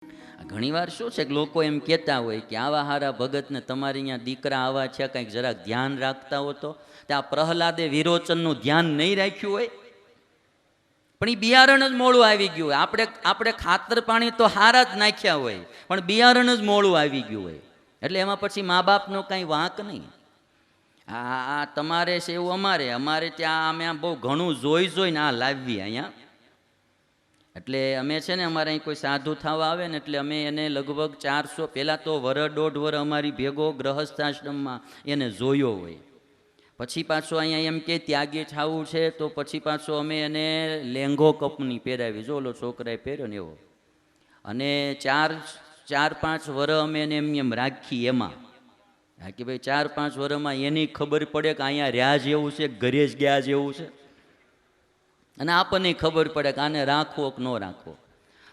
ઘણીવાર શું છે કે લોકો એમ કહેતા હોય કે આવા હારા ભગતને તમારી અહીંયા દીકરા આવા છે, કંઈક જરાક ધ્યાન રાખતા હો તો આ પ્રહલાદે વિરોચનનું ધ્યાન નહીં રાખ્યું હોય, પણ એ બિયારણ જ મોડું આવી ગયું હોય. આપણે ખાતર પાણી તો હારા જ નાખ્યા હોય, પણ બિયારણ જ મોડું આવી ગયું હોય. એટલે એમાં પછી મા બાપનો કાંઈ વાંક નહીં. આ તમારે છે એવું અમારે ત્યાં અમે આમ બહુ ઘણું જોઈને આ લાવવી અહીંયા. એટલે અમે છે ને અમારે અહીં કોઈ સાધુ થવા આવે ને એટલે અમે એને લગભગ 400 પહેલાં તો દોઢ વર અમારી ભેગો ગ્રહસ્થાશ્રમમાં એને જોયો હોય. પછી પાછો અહીંયા એમ કે ત્યાગી થવું છે તો પછી પાછો અમે એને લેંઘો કપની પહેરાવી, જો ઓલો છોકરાએ પહેર્યો ને એવો. અને ચાર પાંચ વર અમે એને એમ રાખી એમાં કે ભાઈ 4-5 વર્ષમાં એની ખબર પડે કે અહીંયા રહ્યા જેવું છે, ઘરે જ ગયા જેવું છે, અને આપણને ખબર પડે કે આને રાખવો કે ન રાખવો.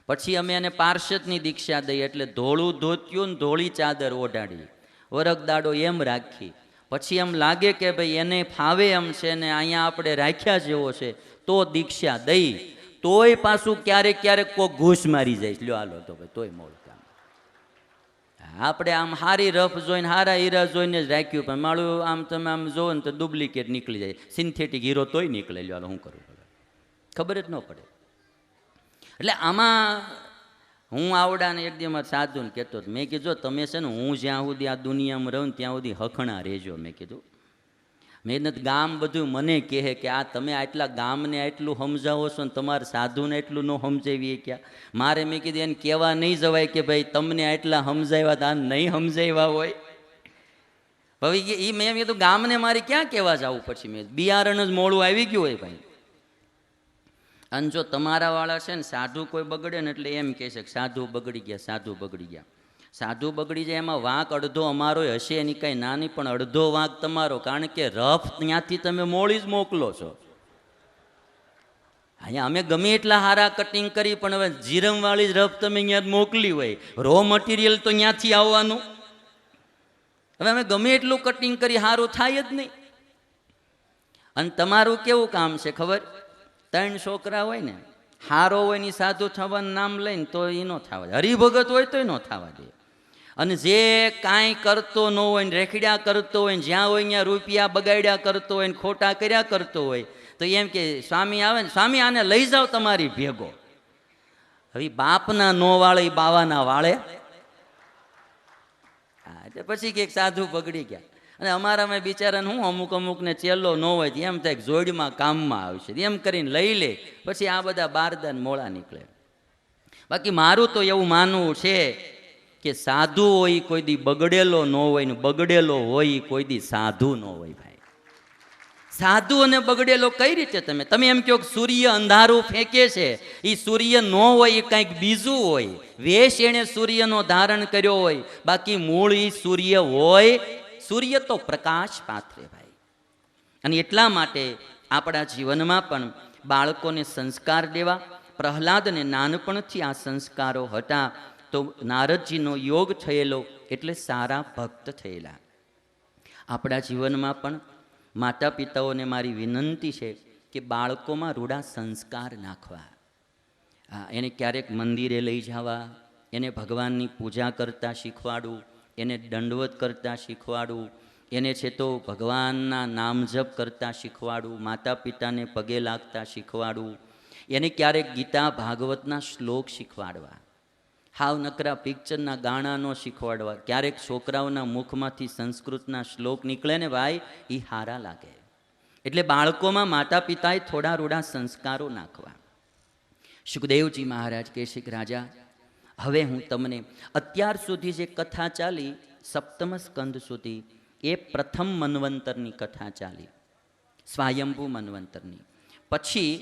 પછી અમે એને પાર્ષદની દીક્ષા દઈએ, એટલે ધોળું ધોતિયું ને ધોળી ચાદર ઓઢાડી વરક દાડો એમ રાખી. પછી એમ લાગે કે ભાઈ એને ફાવે એમ છે ને અહીંયા આપણે રાખ્યા જેવો છે તો દીક્ષા દઈ, તોય પાછું ક્યારેક કોઈ ઘૂસ મારી જાય, લ્યો હાલો તો ભાઈ તોય મોડું કામ. આપણે આમ હારી રફ જોઈને હારા હીરા જોઈને જ રાખ્યું, પણ મારું આમ તમે આમ જોવો ને તો ડુપ્લિકેટ નીકળી જાય, સિન્થેટિક હીરો તોય નીકળે, લ્યો હાલો હું કરું, ખબર જ ન પડે. એટલે આમાં હું આવડાને એક દી અમારા સાધુને કહેતો, મેં કીધું તમે છે ને હું જ્યાં સુધી આ દુનિયામાં રહું ત્યાં સુધી હખણા રહેજો. મેં કીધું મહેનત ગામ બધું મને કહે કે આ તમે આટલા ગામને આટલું સમજાવો છો ને તમારા સાધુને એટલું ન સમજાવીએ ક્યાં. મારે મેં કીધું એને કહેવા નહીં જવાય કે ભાઈ તમને આટલા સમજાવ્યા તા નહીં સમજાવ્યા હોય. હવે એ મેં કીધું ગામને મારે ક્યાં કહેવા જવું, પછી મેં બિયારણ જ મોડું આવી ગયું હોય ભાઈ. અને જો તમારા વાળા છે ને સાધુ કોઈ બગડે ને એટલે એમ કહે છે કે સાધુ બગડી ગયા, સાધુ બગડી ગયા. સાધુ બગડી જાય એમાં વાંક અડધો અમારો હશે, એની કાંઈ નાની, પણ અડધો વાંક તમારો, કારણ કે રફ ત્યાંથી તમે મોડી જ મોકલો છો. અહીંયા અમે ગમે એટલા હારા કટિંગ કરી, પણ હવે જીરમવાળી જ રફ તમે અહીંયા મોકલી હોય, રો મટીરિયલ તો ત્યાંથી આવવાનું. હવે અમે ગમે એટલું કટિંગ કરી સારું થાય જ નહીં. અને તમારું કેવું કામ છે ખબર, 3 છોકરા હોય ને, હારો હોય ને સાધુ થવાનું નામ લઈને તો એ ન થવા દે, હરિભગત હોય તોય ન થવા દે. અને જે કાંઈ કરતો ન હોય ને રેખડ્યા કરતો હોય ને જ્યાં હોય ત્યાં રૂપિયા બગાડ્યા કરતો હોય ને ખોટા કર્યા કરતો હોય તો એમ કે સ્વામી આવે ને, સ્વામી આને લઈ જાઓ તમારી ભેગો. હવે બાપના નો વાળે બાવાના વાળે. હા, એટલે પછી કે સાધુ બગડી ગયા. અને અમારામાં બિચારાને હું અમુકને ચેલો ન હોય એમ થાય જોડમાં કામમાં આવશે એમ કરીને લઈ લે, પછી આ બધા બારદાન મોળા નીકળે. બાકી મારું તો એવું માનવું છે કે સાધુ હોય કોઈ દી બગડેલો ન હોય ને બગડેલો હોય કોઈ દી સાધુ ન હોય. ભાઈ સાધુ અને બગડેલો કઈ રીતે? તમે એમ કહો કે સૂર્ય અંધારું ફેંકે છે, એ સૂર્ય ન હોય, એ કંઈક બીજું હોય, વેશ એણે સૂર્યનો ધારણ કર્યો હોય, બાકી મૂળ એ સૂર્ય હોય. સૂર્ય તો પ્રકાશ પાથરે ભાઈ. અને એટલા માટે આપણા જીવનમાં પણ બાળકોને સંસ્કાર દેવા. પ્રહલાદને નાનપણથી આ સંસ્કારો હતા, તો નારદજીનો યોગ થયેલો એટલે સારા ભક્ત થયેલા. આપણા જીવનમાં પણ માતા પિતાઓને મારી વિનંતી છે કે બાળકોમાં રૂડા સંસ્કાર નાખવા. એને ક્યારેક મંદિરે લઈ જવા, એને ભગવાનની પૂજા કરતાં શીખવાડવું, એને દંડવત કરતાં શીખવાડવું, એને છે તો ભગવાનના નામ જપ કરતાં શીખવાડવું, માતા પિતાને પગે લાગતા શીખવાડવું, એને ક્યારેક ગીતા ભાગવતના શ્લોક શીખવાડવા. હાવ નકરા પિક્ચરના ગાણા ન શીખવાડવા. ક્યારેક છોકરાઓના મુખમાંથી સંસ્કૃતના શ્લોક નીકળે ને ભાઈ, એ હારા લાગે. એટલે બાળકોમાં માતા પિતાએ થોડા રૂડા સંસ્કારો નાખવા. સુખદેવજી મહારાજ કહે છે કે રાજા, હવે હું તમને અત્યાર સુધી જે કથા ચાલી 7મ સ્કંદ સુધી, એ પ્રથમ મન્વંતરની કથા ચાલી, સ્વાયંભૂ મન્વંતરની. પછી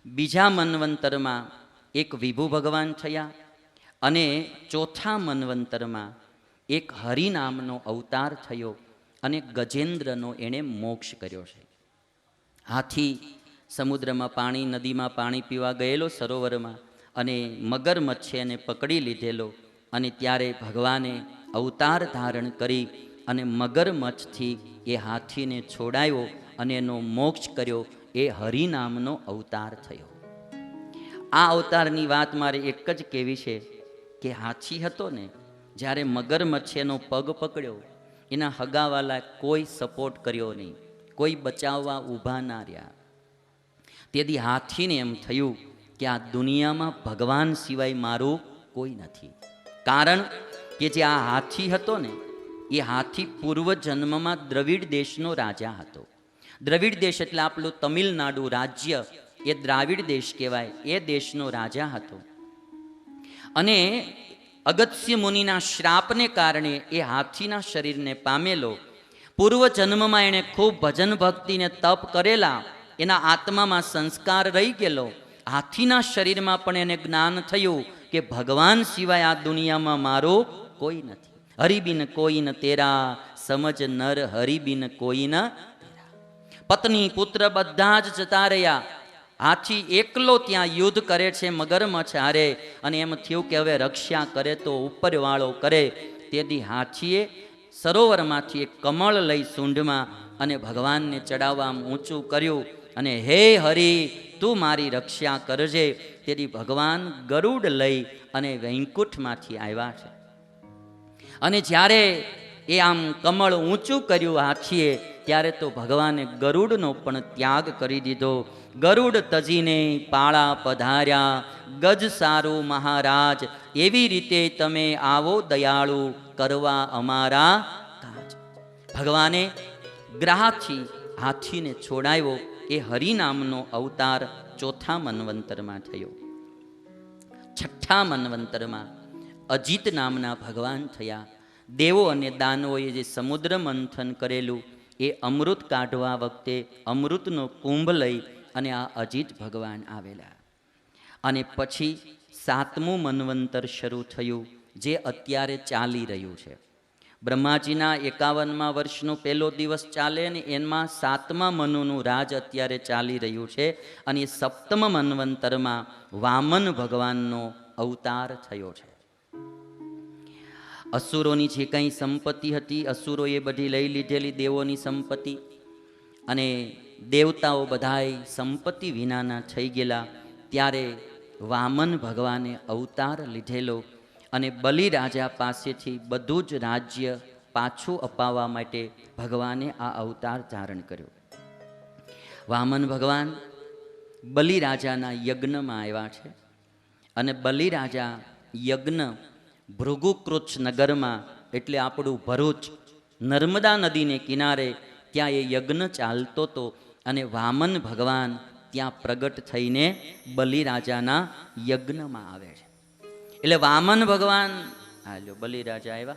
બીજા મન્વંતરમાં એક વિભુ ભગવાન થયા, અને ચોથા મન્વંતરમાં એક હરિ નામનો અવતાર થયો, અને ગજેન્દ્રનો એણે મોક્ષ કર્યો છે. હાથી સમુદ્રમાં પાણી, નદીમાં પાણી પીવા ગયેલો સરોવરમાં, અને મગરમચ્છે એને પકડી લીધેલો, અને ત્યારે ભગવાને અવતાર ધારણ કરી અને મગરમચ્છથી એ હાથીને છોડાયો અને એનો મોક્ષ કર્યો. એ હરિનામનો અવતાર થયો. આ અવતારની વાત મારે એક જ કહેવી છે કે હાથી હતો ને, જ્યારે મગરમચ્છે એનો પગ પકડ્યો, એના હગાવાલા કોઈ સપોર્ટ કર્યો નહીં, કોઈ બચાવવા ઊભા ના રહ્યા. તેથી હાથીને એમ થયું કે આ દુનિયામાં ભગવાન સિવાય મારું કોઈ નથી. કારણ કે જે આ હાથી હતો ને, એ હાથી પૂર્વ જન્મમાં દ્રવિડ દેશનો રાજા હતો. દ્રવિડ દેશ એટલે આપણું તમિલનાડુ રાજ્ય, એ દ્રાવિડ દેશ કહેવાય. એ દેશનો રાજા હતો. અને અગત્ય મુનિના શ્રાપને કારણે એ હાથીના શરીરને પામેલો. પૂર્વ જન્મમાં એણે ખૂબ ભજન ભક્તિને તપ કરેલા, એના આત્મામાં સંસ્કાર રહી ગયેલો. હાથીના શરીરમાં પણ એને જ્ઞાન થયું કે ભગવાન સિવાય આ દુનિયામાં મારો કોઈ નથી. હરિબિન કોઈ ન તેરા, સમજ નર હરિબિન કોઈ ન તેરા. પત્ની પુત્ર બધા જ જતા રહ્યા. હાથી એકલો ત્યાં યુદ્ધ કરે છે મગરમચ્છ હારે, અને એમ થયું કે હવે રક્ષા કરે તો ઉપરવાળો કરે. તેથી હાથીએ સરોવરમાંથી એક કમળ લઈ સૂંઢમાં અને ભગવાનને ચડાવવા ઊંચું કર્યું, અને હે હરિ, તું મારી રક્ષા કરજે. તેથી ભગવાન ગરુડ લઈ અને વૈકુંઠમાંથી આવ્યા છે. અને જ્યારે એ આમ કમળ ઊંચું કર્યું હાથીએ, ત્યારે તો ભગવાને ગરુડનો પણ ત્યાગ કરી દીધો. ગરુડ તજીને પાળા પધાર્યા, ગજ સારું મહારાજ, એવી રીતે તમે આવો દયાળુ કરવા અમારા કાજ. ભગવાને ગ્રાહથી હાથીને છોડાવ્યો. એ હરિનામનો અવતાર ચોથા મન્વંતરમાં થયો. છઠ્ઠા મન્વંતરમાં અજીત નામના ભગવાન થયા. દેવો અને દાનવોએ જે સમુદ્ર મંથન કરેલું, એ અમૃત કાઢવા વખતે અમૃતનો કુંભ લઈ અને આ અજીત ભગવાન આવેલા. અને પછી સાતમું મન્વંતર શરૂ થયું, જે અત્યારે ચાલી રહ્યું છે. બ્રહ્માજીના 51મા વર્ષનો પહેલો દિવસ ચાલે, અને એમાં 7મા મનુનું રાજ અત્યારે ચાલી રહ્યું છે. અને એ સપ્તમ મન્વંતરમાં વામન ભગવાનનો અવતાર થયો છે. અસુરોની જે કંઈ સંપત્તિ હતી, અસુરોએ બધી લઈ લીધેલી દેવોની સંપત્તિ, અને દેવતાઓ બધાય સંપત્તિ વિનાના થઈ ગયેલા. ત્યારે વામન ભગવાને અવતાર લીધેલો, અને બલિરાજા પાસેથી બધું જ રાજ્ય પાછું અપાવવા માટે ભગવાને આ અવતાર ધારણ કર્યો. વામન ભગવાન બલિરાજાના યજ્ઞમાં આવ્યા છે. અને બલિરાજા યજ્ઞ ભૃગુકૃચ્છ નગરમાં, એટલે આપણું ભરૂચ, નર્મદા નદીને કિનારે, ત્યાં એ યજ્ઞ ચાલતો હતો. અને વામન ભગવાન ત્યાં પ્રગટ થઈને બલિરાજાના યજ્ઞમાં આવે છે. એટલે વામન ભગવાન, હાલો બલિરાજા આવ્યા,